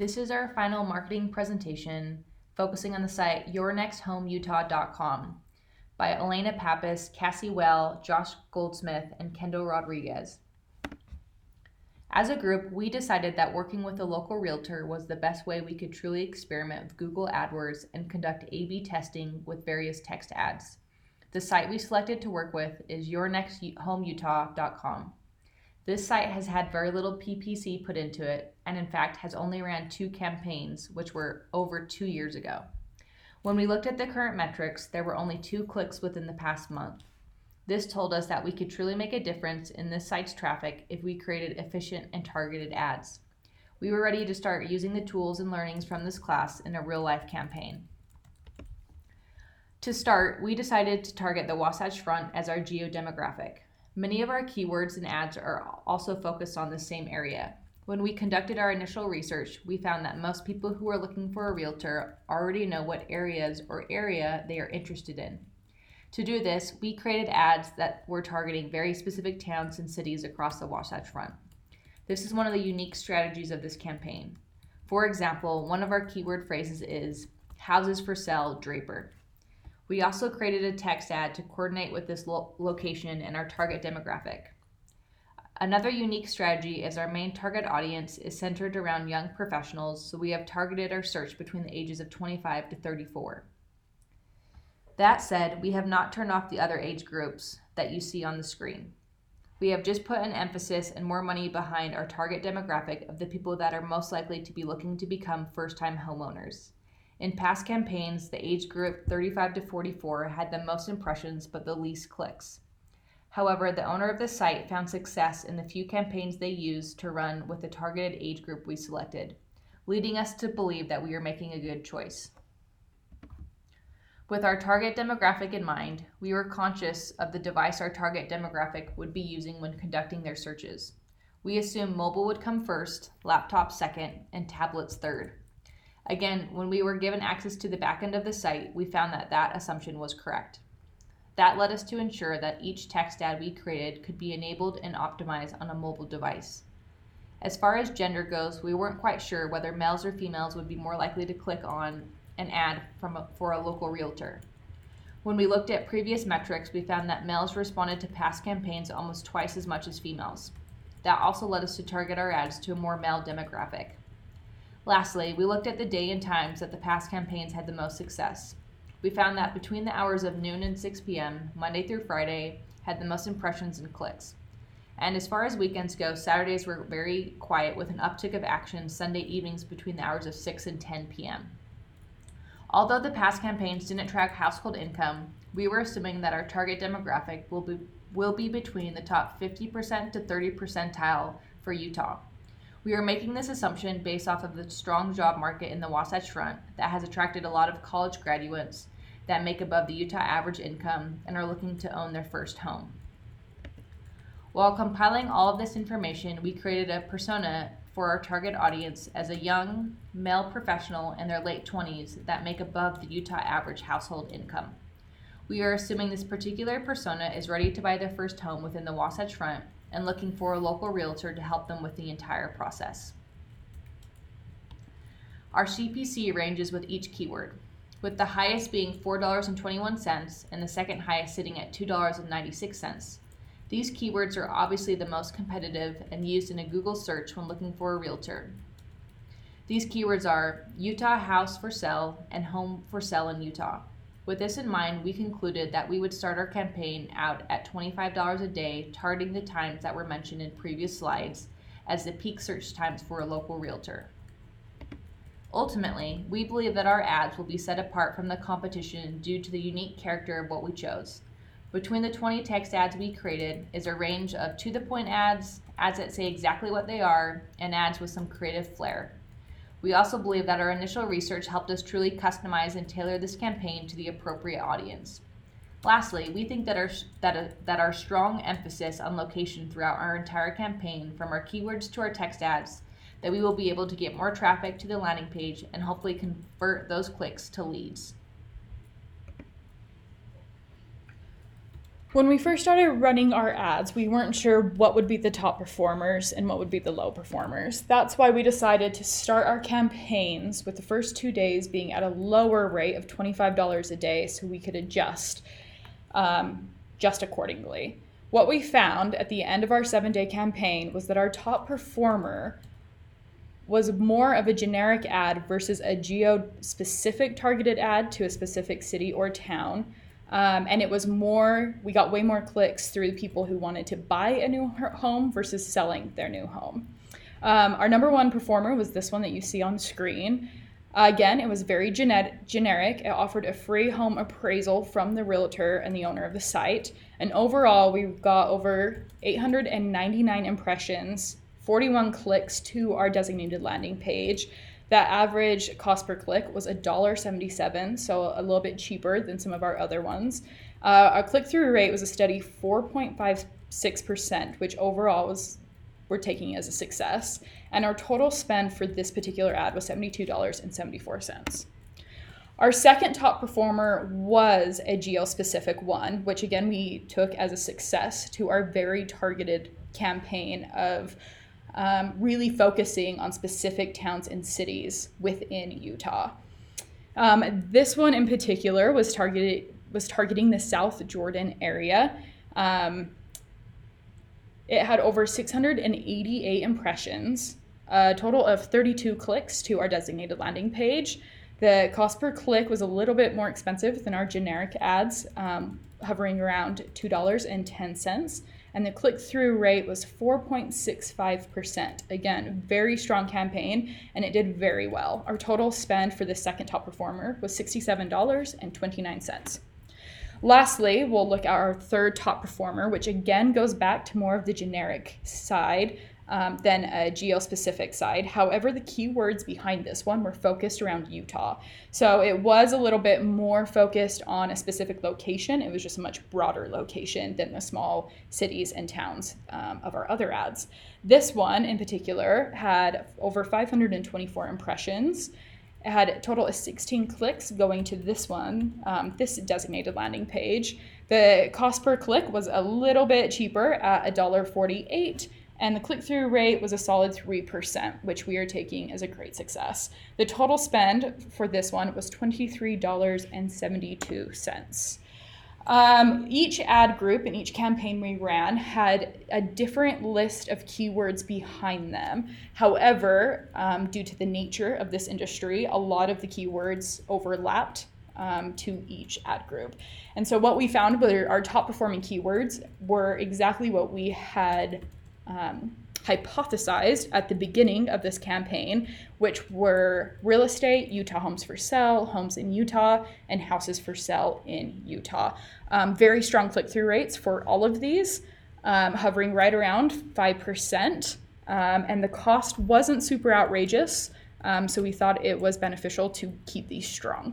This is our final marketing presentation focusing on the site yournexthomeutah.com by Elaina, Pappas, Kassi, Josh Goldsmith, and Kendall Rodriguez. As a group, we decided that working with a local realtor was the best way we could truly experiment with Google AdWords and conduct A/B testing with various text ads. The site we selected to work with is yournexthomeutah.com. This site has had very little PPC put into it, and in fact has only ran 2 campaigns, which were over 2 years ago. When we looked at the current metrics, there were only 2 clicks within the past month. This told us that we could truly make a difference in this site's traffic if we created efficient and targeted ads. We were ready to start using the tools and learnings from this class in a real-life campaign. To start, we decided to target the Wasatch Front as our geo-demographic. Many of our keywords and ads are also focused on the same area. When we conducted our initial research, we found that most people who are looking for a realtor already know what areas or area they are interested in. To do this, we created ads that were targeting very specific towns and cities across the Wasatch Front. This is one of the unique strategies of this campaign. For example, one of our keyword phrases is houses for sale Draper. We also created a text ad to coordinate with this location and our target demographic. Another unique strategy is our main target audience is centered around young professionals, so we have targeted our search between the ages of 25 to 34. That said, we have not turned off the other age groups that you see on the screen. We have just put an emphasis and more money behind our target demographic of the people that are most likely to be looking to become first-time homeowners. In past campaigns, the age group 35 to 44 had the most impressions but the least clicks. However, the owner of the site found success in the few campaigns they used to run with the targeted age group we selected, leading us to believe that we are making a good choice. With our target demographic in mind, we were conscious of the device our target demographic would be using when conducting their searches. We assumed mobile would come first, laptop second, and tablets third. Again, when we were given access to the back end of the site, we found that that assumption was correct. That led us to ensure that each text ad we created could be enabled and optimized on a mobile device. As far as gender goes, we weren't quite sure whether males or females would be more likely to click on an ad for a local realtor. When we looked at previous metrics, we found that males responded to past campaigns almost twice as much as females. That also led us to target our ads to a more male demographic. Lastly, we looked at the day and times that the past campaigns had the most success. We found that between the hours of noon and 6 p.m., Monday through Friday, had the most impressions and clicks. And as far as weekends go, Saturdays were very quiet with an uptick of action Sunday evenings between the hours of 6 and 10 p.m. Although the past campaigns didn't track household income, we were assuming that our target demographic will be between the top 50% to 30% percentile for Utah. We are making this assumption based off of the strong job market in the Wasatch Front that has attracted a lot of college graduates that make above the Utah average income and are looking to own their first home. While compiling all of this information, we created a persona for our target audience as a young male professional in their late 20s that make above the Utah average household income. We are assuming this particular persona is ready to buy their first home within the Wasatch Front and looking for a local realtor to help them with the entire process. Our CPC ranges with each keyword, with the highest being $4.21 and the second highest sitting at $2.96. These keywords are obviously the most competitive and used in a Google search when looking for a realtor. These keywords are Utah house for sale and home for sale in Utah. With this in mind, we concluded that we would start our campaign out at $25 a day, targeting the times that were mentioned in previous slides as the peak search times for a local realtor. Ultimately, we believe that our ads will be set apart from the competition due to the unique character of what we chose. Between the 20 text ads we created is a range of to-the-point ads, ads that say exactly what they are, and ads with some creative flair. We also believe that our initial research helped us truly customize and tailor this campaign to the appropriate audience. Lastly, we think that our strong emphasis on location throughout our entire campaign, from our keywords to our text ads, that we will be able to get more traffic to the landing page and hopefully convert those clicks to leads. When we first started running our ads, we weren't sure what would be the top performers and what would be the low performers. That's why we decided to start our campaigns with the first 2 days being at a lower rate of $25 a day so we could adjust just accordingly. What we found at the end of our 7-day campaign was that our top performer was more of a generic ad versus a geo-specific targeted ad to a specific city or town. And it was we got way more clicks through the people who wanted to buy a new home versus selling their new home. Our number one performer was this one that you see on screen. Again, it was very generic. It offered a free home appraisal from the realtor and the owner of the site. And overall, we got over 899 impressions, 41 clicks to our designated landing page. That average cost per click was $1.77, so a little bit cheaper than some of our other ones. Our click-through rate was a steady 4.56%, which overall we're taking as a success. And our total spend for this particular ad was $72.74. Our second top performer was a geo-specific one, which again we took as a success to our very targeted campaign of really focusing on specific towns and cities within Utah. This one in particular was targeting the South Jordan area. It had over 688 impressions, a total of 32 clicks to our designated landing page. The cost per click was a little bit more expensive than our generic ads, hovering around $2.10. And the click-through rate was 4.65%. Again, very strong campaign, and it did very well. Our total spend for the second top performer was $67.29. Lastly, we'll look at our third top performer, which again goes back to more of the generic side than a geo-specific side. However, the keywords behind this one were focused around Utah. So it was a little bit more focused on a specific location. It was just a much broader location than the small cities and towns of our other ads. This one in particular had over 524 impressions. It had a total of 16 clicks going to this one, this designated landing page. The cost per click was a little bit cheaper at $1.48. And the click-through rate was a solid 3%, which we are taking as a great success. The total spend for this one was $23.72. Each ad group and each campaign we ran had a different list of keywords behind them. However, due to the nature of this industry, a lot of the keywords overlapped to each ad group. And so what we found were our top performing keywords were exactly what we had hypothesized at the beginning of this campaign, which were real estate, Utah homes for sale, homes in Utah, and houses for sale in Utah. Very strong click-through rates for all of these, hovering right around 5%. And the cost wasn't super outrageous, so we thought it was beneficial to keep these strong.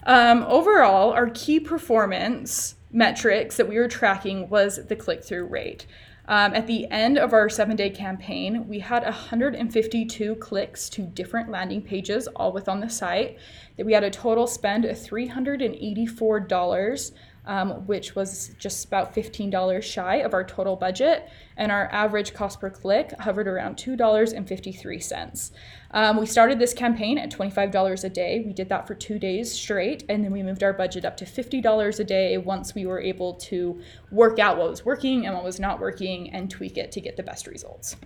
Overall, our key performance metrics that we were tracking was the click-through rate. At the end of our 7-day campaign, we had 152 clicks to different landing pages, all within the site. We had a total spend of $384, which was just about $15 shy of our total budget, and our average cost per click hovered around $2.53. We started this campaign at $25 a day. We did that for 2 days straight, and then we moved our budget up to $50 a day once we were able to work out what was working and what was not working and tweak it to get the best results.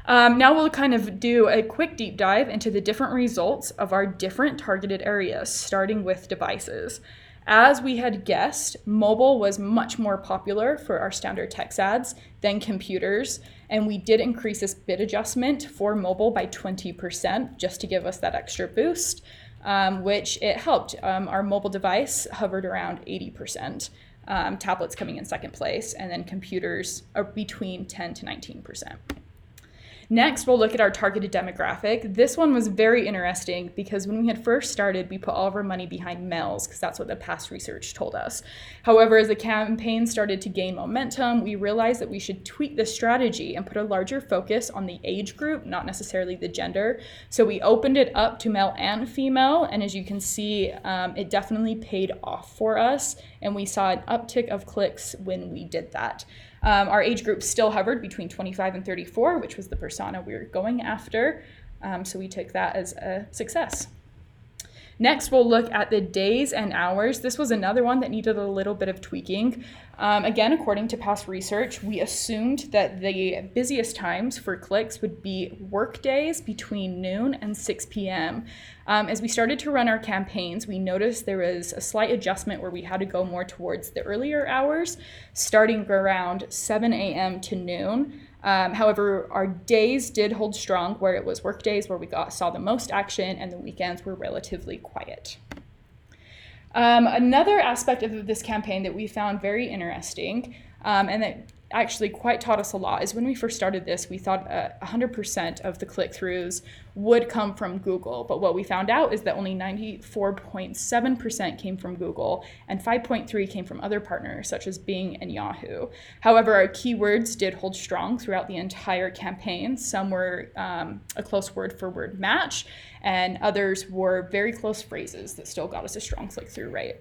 Now we'll kind of do a quick deep dive into the different results of our different targeted areas, starting with devices. As we had guessed, mobile was much more popular for our standard text ads than computers, and we did increase this bid adjustment for mobile by 20% just to give us that extra boost, which it helped. Our mobile device hovered around 80%, tablets coming in second place, and then computers are between 10 to 19%. Next, we'll look at our targeted demographic. This one was very interesting because when we had first started, we put all of our money behind males because that's what the past research told us. However, as the campaign started to gain momentum, we realized that we should tweak the strategy and put a larger focus on the age group, not necessarily the gender. So we opened it up to male and female, and as you can see, it definitely paid off for us, and we saw an uptick of clicks when we did that. Our age group still hovered between 25 and 34, which was the persona we were going after. So we took that as a success. Next, we'll look at the days and hours. This was another one that needed a little bit of tweaking. Again, according to past research, we assumed that the busiest times for clicks would be work days between noon and 6 p.m. As we started to run our campaigns, we noticed there was a slight adjustment where we had to go more towards the earlier hours, starting around 7 a.m. to noon. However, our days did hold strong, where it was work days where we saw the most action, and the weekends were relatively quiet. Another aspect of this campaign that we found very interesting, and that actually quite taught us a lot, is when we first started this, we thought 100% of the click-throughs would come from Google, but what we found out is that only 94.7% came from Google, and 5.3% came from other partners such as Bing and Yahoo. However, our keywords did hold strong throughout the entire campaign. Some were a close word-for-word match, and others were very close phrases that still got us a strong click-through rate.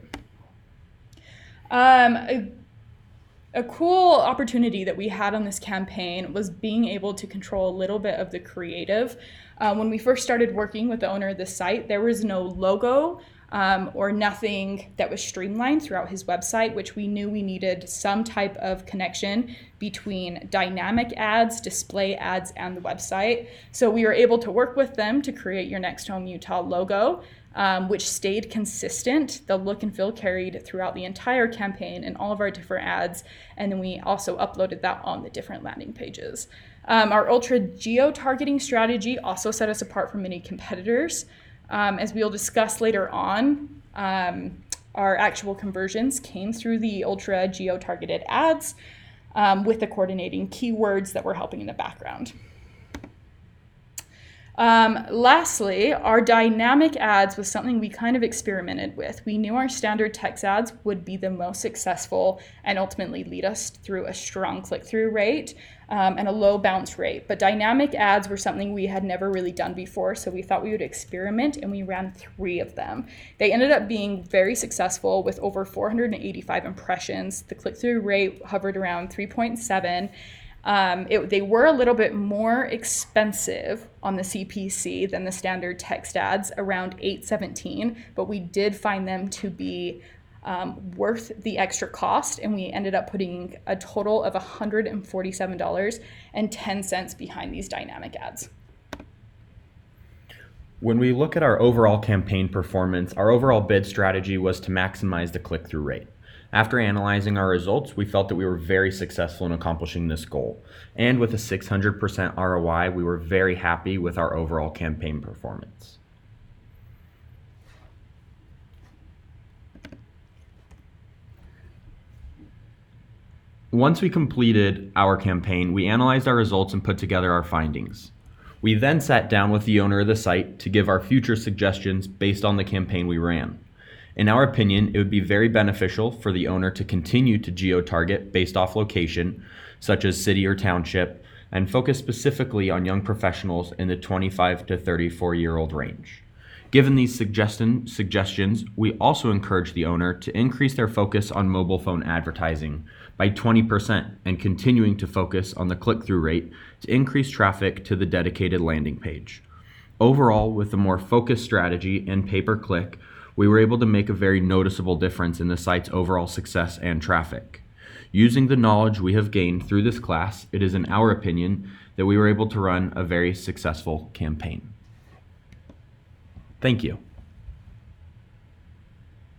A cool opportunity that we had on this campaign was being able to control a little bit of the creative. When we first started working with the owner of the site, there was no logo or nothing that was streamlined throughout his website, which we knew we needed some type of connection between dynamic ads, display ads, and the website. So we were able to work with them to create your Next Home Utah logo, which stayed consistent. The look and feel carried throughout the entire campaign and all of our different ads, and then we also uploaded that on the different landing pages. Our ultra geo-targeting strategy also set us apart from many competitors. As we'll discuss later on, our actual conversions came through the ultra geo-targeted ads with the coordinating keywords that were helping in the background. Lastly, our dynamic ads was something we kind of experimented with. We knew our standard text ads would be the most successful and ultimately lead us through a strong click-through rate and a low bounce rate. But dynamic ads were something we had never really done before, so we thought we would experiment, and we ran 3 of them. They ended up being very successful with over 485 impressions. The click-through rate hovered around 3.7. They were a little bit more expensive on the CPC than the standard text ads, around $8.17, but we did find them to be worth the extra cost, and we ended up putting a total of $147.10 behind these dynamic ads. When we look at our overall campaign performance, our overall bid strategy was to maximize the click-through rate. After analyzing our results, we felt that we were very successful in accomplishing this goal. And with a 600% ROI, we were very happy with our overall campaign performance. Once we completed our campaign, we analyzed our results and put together our findings. We then sat down with the owner of the site to give our future suggestions based on the campaign we ran. In our opinion, it would be very beneficial for the owner to continue to geo-target based off location, such as city or township, and focus specifically on young professionals in the 25 to 34-year-old range. Given these suggestions, we also encourage the owner to increase their focus on mobile phone advertising by 20% and continuing to focus on the click-through rate to increase traffic to the dedicated landing page. Overall, with a more focused strategy and pay-per-click, we were able to make a very noticeable difference in the site's overall success and traffic. Using the knowledge we have gained through this class, it is in our opinion that we were able to run a very successful campaign. Thank you.